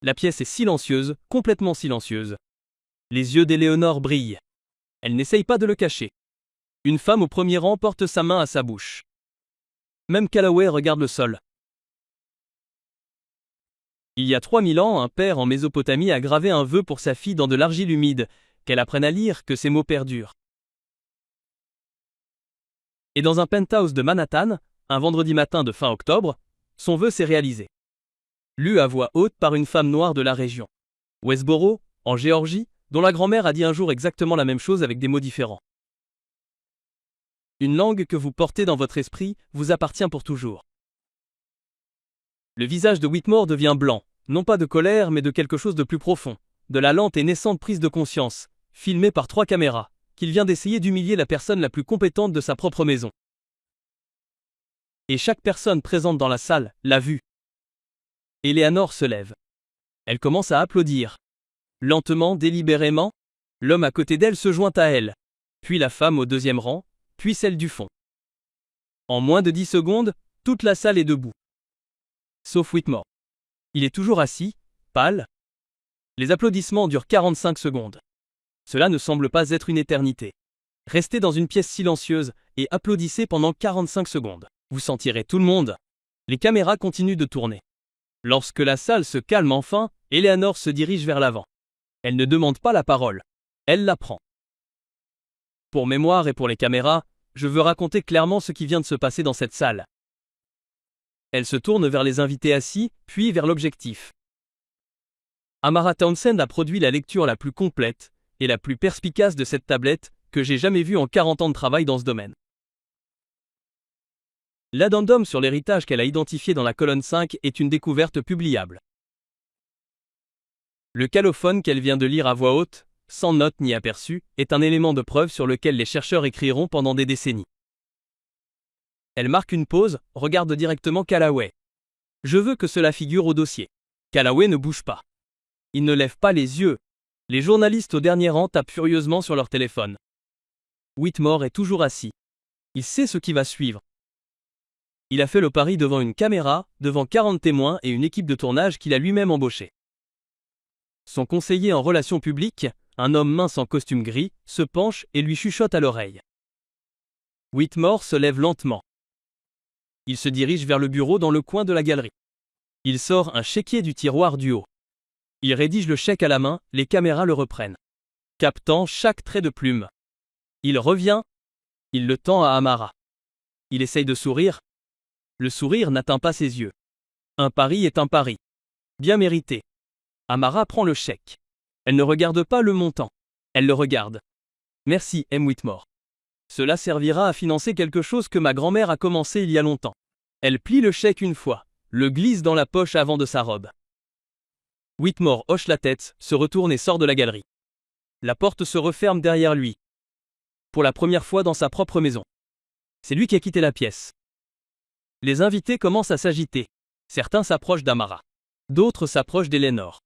La pièce est silencieuse, complètement silencieuse. Les yeux d'Éléonore brillent. Elle n'essaye pas de le cacher. Une femme au 1er rang porte sa main à sa bouche. Même Callaway regarde le sol. Il y a 3000 ans, un père en Mésopotamie a gravé un vœu pour sa fille dans de l'argile humide, qu'elle apprenne à lire, que ces mots perdurent. Et dans un penthouse de Manhattan, un vendredi matin de fin octobre, son vœu s'est réalisé. Lu à voix haute par une femme noire de la région. Westboro, en Géorgie, dont la grand-mère a dit un jour exactement la même chose avec des mots différents. Une langue que vous portez dans votre esprit vous appartient pour toujours. Le visage de Whitmore devient blanc, non pas de colère mais de quelque chose de plus profond, de la lente et naissante prise de conscience, filmée par 3 caméras, qu'il vient d'essayer d'humilier la personne la plus compétente de sa propre maison. Et chaque personne présente dans la salle l'a vu. Eleanor se lève. Elle commence à applaudir. Lentement, délibérément, l'homme à côté d'elle se joint à elle, puis la femme au 2e rang, puis celle du fond. En moins de 10 secondes, toute la salle est debout. Sauf Whitmore. Il est toujours assis, pâle. Les applaudissements durent 45 secondes. Cela ne semble pas être une éternité. Restez dans une pièce silencieuse et applaudissez pendant 45 secondes. Vous sentirez tout le monde. Les caméras continuent de tourner. Lorsque la salle se calme enfin, Eleanor se dirige vers l'avant. Elle ne demande pas la parole. Elle la prend. Pour mémoire et pour les caméras, je veux raconter clairement ce qui vient de se passer dans cette salle. Elle se tourne vers les invités assis, puis vers l'objectif. Amara Townsend a produit la lecture la plus complète et la plus perspicace de cette tablette que j'ai jamais vue en 40 ans de travail dans ce domaine. L'addendum sur l'héritage qu'elle a identifié dans la colonne 5 est une découverte publiable. Le calophone qu'elle vient de lire à voix haute, sans note ni aperçu, est un élément de preuve sur lequel les chercheurs écriront pendant des décennies. Elle marque une pause, regarde directement Callaway. Je veux que cela figure au dossier. Callaway ne bouge pas. Il ne lève pas les yeux. Les journalistes au dernier rang tapent furieusement sur leur téléphone. Whitmore est toujours assis. Il sait ce qui va suivre. Il a fait le pari devant une caméra, devant 40 témoins et une équipe de tournage qu'il a lui-même embauchée. Son conseiller en relations publiques, un homme mince en costume gris, se penche et lui chuchote à l'oreille. Whitmore se lève lentement. Il se dirige vers le bureau dans le coin de la galerie. Il sort un chéquier du tiroir du haut. Il rédige le chèque à la main, les caméras le reprennent. Captant chaque trait de plume. Il revient. Il le tend à Amara. Il essaye de sourire. Le sourire n'atteint pas ses yeux. Un pari est un pari. Bien mérité. Amara prend le chèque. Elle ne regarde pas le montant. Elle le regarde. Merci, M. Whitmore. Cela servira à financer quelque chose que ma grand-mère a commencé il y a longtemps. Elle plie le chèque une fois, le glisse dans la poche avant de sa robe. Whitmore hoche la tête, se retourne et sort de la galerie. La porte se referme derrière lui. Pour la première fois dans sa propre maison. C'est lui qui a quitté la pièce. Les invités commencent à s'agiter. Certains s'approchent d'Amara. D'autres s'approchent d'Eleanor.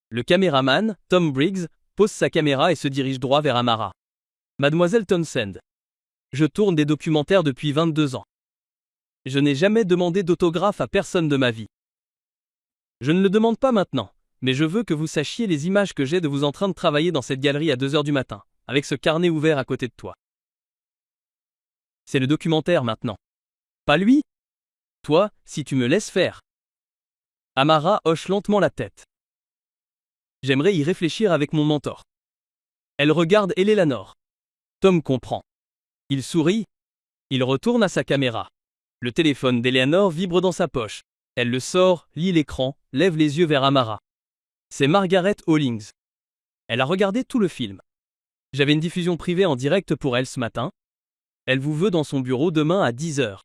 Le caméraman, Tom Briggs, pose sa caméra et se dirige droit vers Amara. Mademoiselle Townsend. Je tourne des documentaires depuis 22 ans. Je n'ai jamais demandé d'autographe à personne de ma vie. Je ne le demande pas maintenant, mais je veux que vous sachiez les images que j'ai de vous en train de travailler dans cette galerie à 2 heures du matin, avec ce carnet ouvert à côté de toi. C'est le documentaire maintenant. Pas lui? Toi, si tu me laisses faire. Amara hoche lentement la tête. J'aimerais y réfléchir avec mon mentor. Elle regarde Eleanor. Tom comprend. Il sourit. Il retourne à sa caméra. Le téléphone d'Eleanor vibre dans sa poche. Elle le sort, lit l'écran, lève les yeux vers Amara. C'est Margaret Hollings. Elle a regardé tout le film. J'avais une diffusion privée en direct pour elle ce matin. Elle vous veut dans son bureau demain à 10 heures.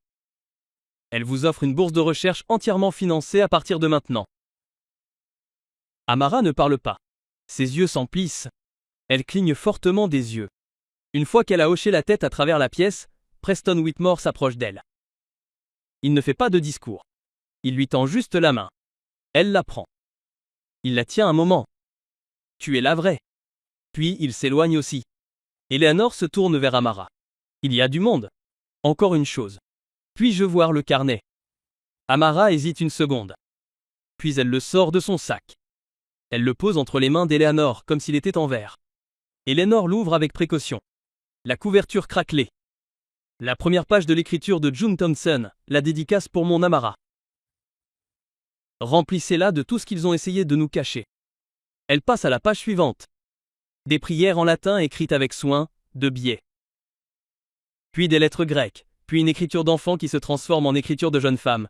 Elle vous offre une bourse de recherche entièrement financée à partir de maintenant. Amara ne parle pas. Ses yeux s'emplissent. Elle cligne fortement des yeux. Une fois qu'elle a hoché la tête à travers la pièce, Preston Whitmore s'approche d'elle. Il ne fait pas de discours. Il lui tend juste la main. Elle la prend. Il la tient un moment. Tu es la vraie. Puis il s'éloigne aussi. Eleanor se tourne vers Amara. Il y a du monde. Encore une chose. Puis-je voir le carnet? Amara hésite une seconde. Puis elle le sort de son sac. Elle le pose entre les mains d'Eleanor comme s'il était en verre. Eleanor l'ouvre avec précaution. La couverture craquelée. La première page de l'écriture de June Thompson, la dédicace pour mon Amara. Remplissez-la de tout ce qu'ils ont essayé de nous cacher. Elle passe à la page suivante. Des prières en latin écrites avec soin, de biais. Puis des lettres grecques, puis une écriture d'enfant qui se transforme en écriture de jeune femme.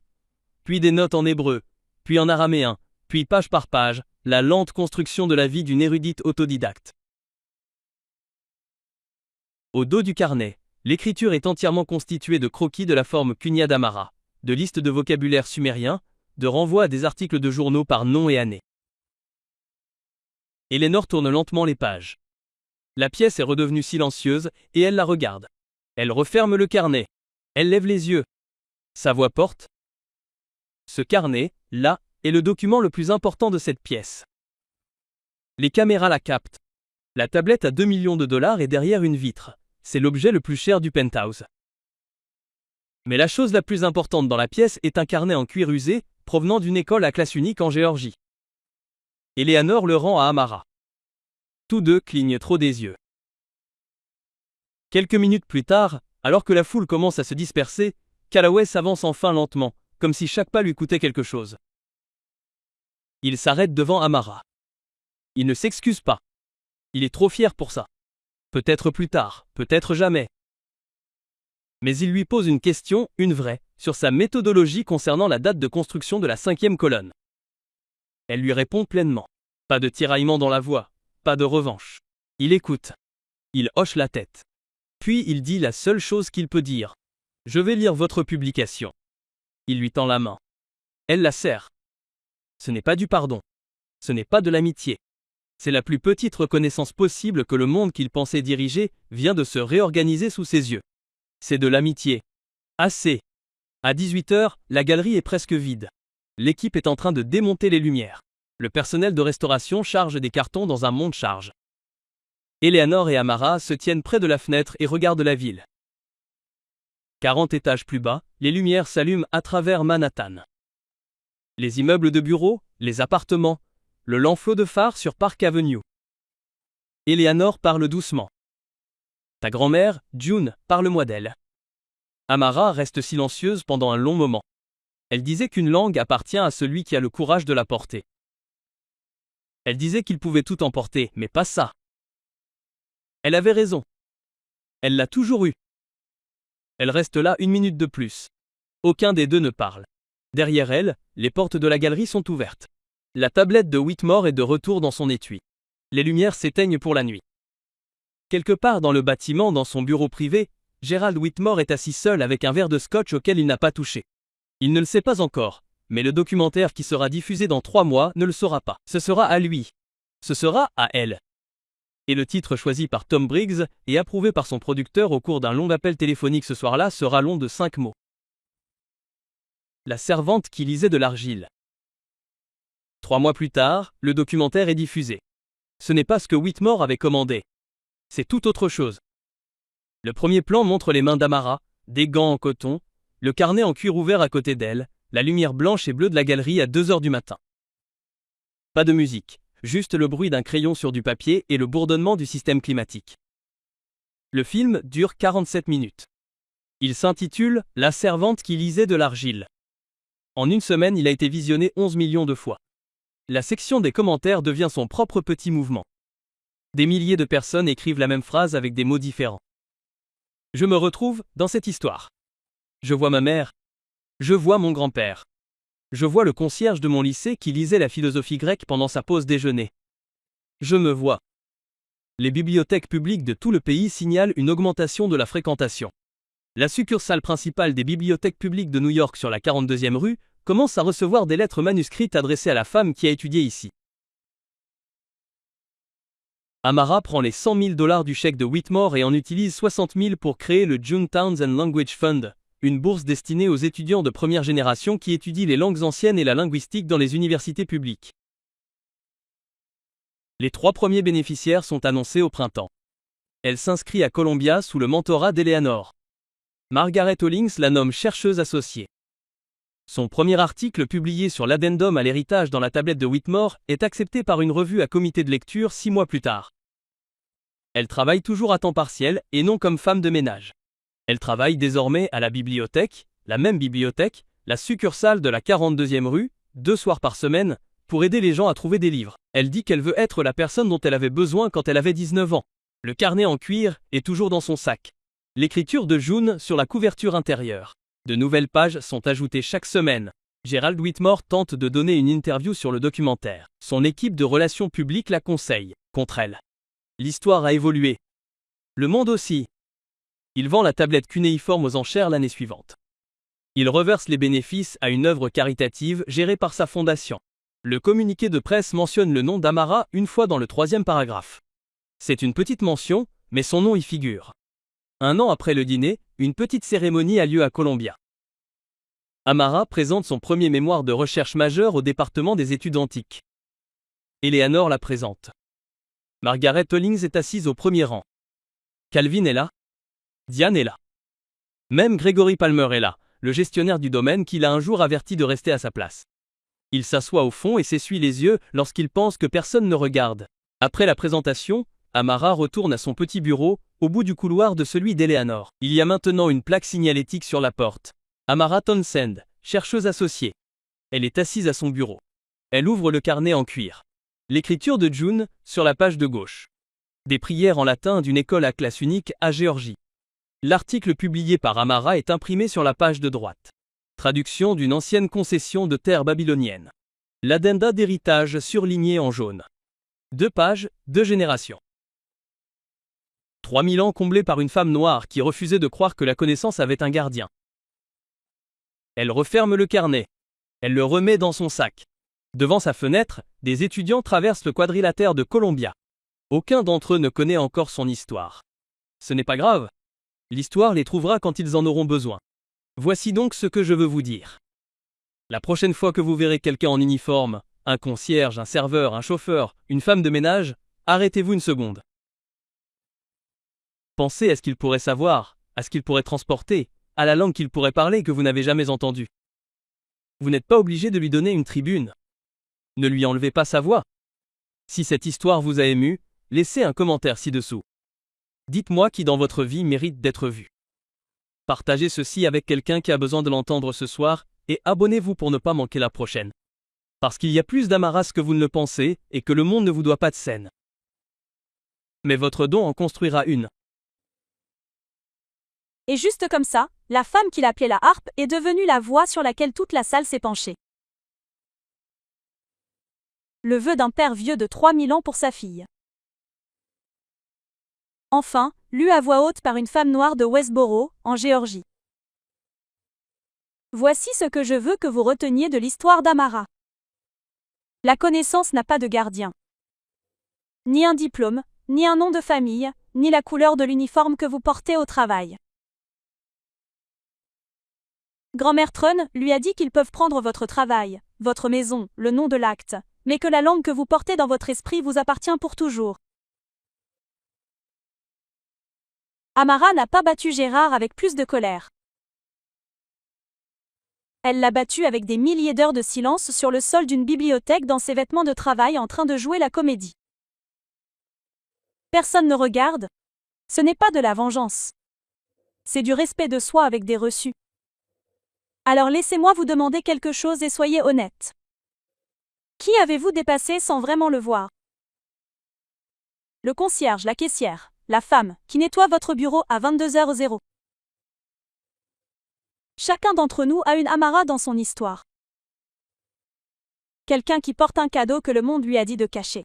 Puis des notes en hébreu, puis en araméen, puis page par page, la lente construction de la vie d'une érudite autodidacte. Au dos du carnet, l'écriture est entièrement constituée de croquis de la forme Kunia d'Amara, de listes de vocabulaire sumérien, de renvois à des articles de journaux par nom et année. Eleanor tourne lentement les pages. La pièce est redevenue silencieuse et elle la regarde. Elle referme le carnet. Elle lève les yeux. Sa voix porte. Ce carnet, là, est le document le plus important de cette pièce. Les caméras la captent. La tablette à $2 millions est derrière une vitre. C'est l'objet le plus cher du penthouse. Mais la chose la plus importante dans la pièce est un carnet en cuir usé, provenant d'une école à classe unique en Géorgie. Eleanor le rend à Amara. Tous deux clignent trop des yeux. Quelques minutes plus tard, alors que la foule commence à se disperser, Callaway s'avance enfin lentement, comme si chaque pas lui coûtait quelque chose. Il s'arrête devant Amara. Il ne s'excuse pas. Il est trop fier pour ça. Peut-être plus tard, peut-être jamais. Mais il lui pose une question, une vraie, sur sa méthodologie concernant la date de construction de la 5e colonne. Elle lui répond pleinement. Pas de tiraillement dans la voix, pas de revanche. Il écoute. Il hoche la tête. Puis il dit la seule chose qu'il peut dire. « Je vais lire votre publication. » Il lui tend la main. Elle la serre. Ce n'est pas du pardon. Ce n'est pas de l'amitié. C'est la plus petite reconnaissance possible que le monde qu'il pensait diriger vient de se réorganiser sous ses yeux. C'est de l'amitié. Assez. À 18h, la galerie est presque vide. L'équipe est en train de démonter les lumières. Le personnel de restauration charge des cartons dans un monte-charge. Eleanor et Amara se tiennent près de la fenêtre et regardent la ville. 40 étages plus bas, les lumières s'allument à travers Manhattan. Les immeubles de bureaux, les appartements, le lent flot de phares sur Park Avenue. Eleanor parle doucement. Ta grand-mère, June, parle-moi d'elle. Amara reste silencieuse pendant un long moment. Elle disait qu'une langue appartient à celui qui a le courage de la porter. Elle disait qu'il pouvait tout emporter, mais pas ça. Elle avait raison. Elle l'a toujours eu. Elle reste là 1 minute de plus. Aucun des deux ne parle. Derrière elle, les portes de la galerie sont ouvertes. La tablette de Whitmore est de retour dans son étui. Les lumières s'éteignent pour la nuit. Quelque part dans le bâtiment, dans son bureau privé, Gerald Whitmore est assis seul avec un verre de scotch auquel il n'a pas touché. Il ne le sait pas encore, mais le documentaire qui sera diffusé dans 3 mois ne le saura pas. Ce sera à lui. Ce sera à elle. Et le titre choisi par Tom Briggs et approuvé par son producteur au cours d'un long appel téléphonique ce soir-là sera long de 5 mots. La servante qui lisait de l'argile. 3 mois plus tard, le documentaire est diffusé. Ce n'est pas ce que Whitmore avait commandé. C'est tout autre chose. Le premier plan montre les mains d'Amara, des gants en coton, le carnet en cuir ouvert à côté d'elle, la lumière blanche et bleue de la galerie à 2h du matin. Pas de musique, juste le bruit d'un crayon sur du papier et le bourdonnement du système climatique. Le film dure 47 minutes. Il s'intitule « La servante qui lisait de l'argile ». En 1 semaine, il a été visionné 11 millions de fois. La section des commentaires devient son propre petit mouvement. Des milliers de personnes écrivent la même phrase avec des mots différents. Je me retrouve dans cette histoire. Je vois ma mère. Je vois mon grand-père. Je vois le concierge de mon lycée qui lisait la philosophie grecque pendant sa pause déjeuner. Je me vois. Les bibliothèques publiques de tout le pays signalent une augmentation de la fréquentation. La succursale principale des bibliothèques publiques de New York sur la 42e rue commence à recevoir des lettres manuscrites adressées à la femme qui a étudié ici. Amara prend les $100 000 du chèque de Whitmore et en utilise 60 000 pour créer le June Townsend Language Fund, une bourse destinée aux étudiants de première génération qui étudient les langues anciennes et la linguistique dans les universités publiques. Les 3 premiers bénéficiaires sont annoncés au printemps. Elle s'inscrit à Columbia sous le mentorat d'Eleanor. Margaret Hollings la nomme chercheuse associée. Son premier article publié sur l'addendum à l'héritage dans la tablette de Whitmore est accepté par une revue à comité de lecture 6 mois plus tard. Elle travaille toujours à temps partiel et non comme femme de ménage. Elle travaille désormais à la bibliothèque, la même bibliothèque, la succursale de la 42e rue, 2 soirs par semaine, pour aider les gens à trouver des livres. Elle dit qu'elle veut être la personne dont elle avait besoin quand elle avait 19 ans. Le carnet en cuir est toujours dans son sac. L'écriture de June sur la couverture intérieure. De nouvelles pages sont ajoutées chaque semaine. Gerald Whitmore tente de donner une interview sur le documentaire. Son équipe de relations publiques la conseille contre elle. L'histoire a évolué. Le monde aussi. Il vend la tablette cunéiforme aux enchères l'année suivante. Il reverse les bénéfices à une œuvre caritative gérée par sa fondation. Le communiqué de presse mentionne le nom d'Amara une fois dans le 3e paragraphe. C'est une petite mention, mais son nom y figure. 1 an après le dîner, une petite cérémonie a lieu à Columbia. Amara présente son premier mémoire de recherche majeur au département des études antiques. Eleanor la présente. Margaret Hollings est assise au premier rang. Calvin est là. Diane est là. Même Gregory Palmer est là, le gestionnaire du domaine qui l'a un jour averti de rester à sa place. Il s'assoit au fond et s'essuie les yeux lorsqu'il pense que personne ne regarde. Après la présentation, Amara retourne à son petit bureau, au bout du couloir de celui d'Eleanor. Il y a maintenant une plaque signalétique sur la porte. Amara Townsend, chercheuse associée. Elle est assise à son bureau. Elle ouvre le carnet en cuir. L'écriture de June, sur la page de gauche. Des prières en latin d'une école à classe unique à Géorgie. L'article publié par Amara est imprimé sur la page de droite. Traduction d'une ancienne concession de terre babylonienne. L'addenda d'héritage surligné en jaune. 2 pages, 2 générations. 3000 ans comblés par une femme noire qui refusait de croire que la connaissance avait un gardien. Elle referme le carnet. Elle le remet dans son sac. Devant sa fenêtre, des étudiants traversent le quadrilatère de Columbia. Aucun d'entre eux ne connaît encore son histoire. Ce n'est pas grave. L'histoire les trouvera quand ils en auront besoin. Voici donc ce que je veux vous dire. La prochaine fois que vous verrez quelqu'un en uniforme, un concierge, un serveur, un chauffeur, une femme de ménage, arrêtez-vous une seconde. Pensez à ce qu'il pourrait savoir, à ce qu'il pourrait transporter, à la langue qu'il pourrait parler que vous n'avez jamais entendue. Vous n'êtes pas obligé de lui donner une tribune. Ne lui enlevez pas sa voix. Si cette histoire vous a ému, laissez un commentaire ci-dessous. Dites-moi qui dans votre vie mérite d'être vu. Partagez ceci avec quelqu'un qui a besoin de l'entendre ce soir, et abonnez-vous pour ne pas manquer la prochaine. Parce qu'il y a plus d'Amaras que vous ne le pensez, et que le monde ne vous doit pas de scène. Mais votre don en construira une. Et juste comme ça, la femme qu'il appelait la harpe est devenue la voix sur laquelle toute la salle s'est penchée. Le vœu d'un père vieux de 3000 ans pour sa fille. Enfin, lu à voix haute par une femme noire de Westboro, en Géorgie. Voici ce que je veux que vous reteniez de l'histoire d'Amara. La connaissance n'a pas de gardien. Ni un diplôme, ni un nom de famille, ni la couleur de l'uniforme que vous portez au travail. Grand-mère Trun lui a dit qu'ils peuvent prendre votre travail, votre maison, le nom de l'acte, mais que la langue que vous portez dans votre esprit vous appartient pour toujours. Amara n'a pas battu Gérard avec plus de colère. Elle l'a battu avec des milliers d'heures de silence sur le sol d'une bibliothèque dans ses vêtements de travail en train de jouer la comédie. Personne ne regarde. Ce n'est pas de la vengeance. C'est du respect de soi avec des reçus. Alors laissez-moi vous demander quelque chose et soyez honnête. Qui avez-vous dépassé sans vraiment le voir? Le concierge, la caissière, la femme qui nettoie votre bureau à 22h00. Chacun d'entre nous a une Amara dans son histoire. Quelqu'un qui porte un cadeau que le monde lui a dit de cacher.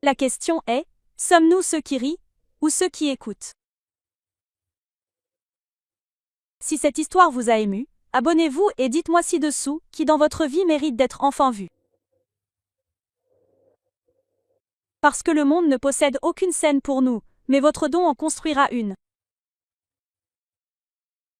La question est, sommes-nous ceux qui rient ou ceux qui écoutent? Si cette histoire vous a ému, abonnez-vous et dites-moi ci-dessous qui dans votre vie mérite d'être enfin vu. Parce que le monde ne possède aucune scène pour nous, mais votre don en construira une.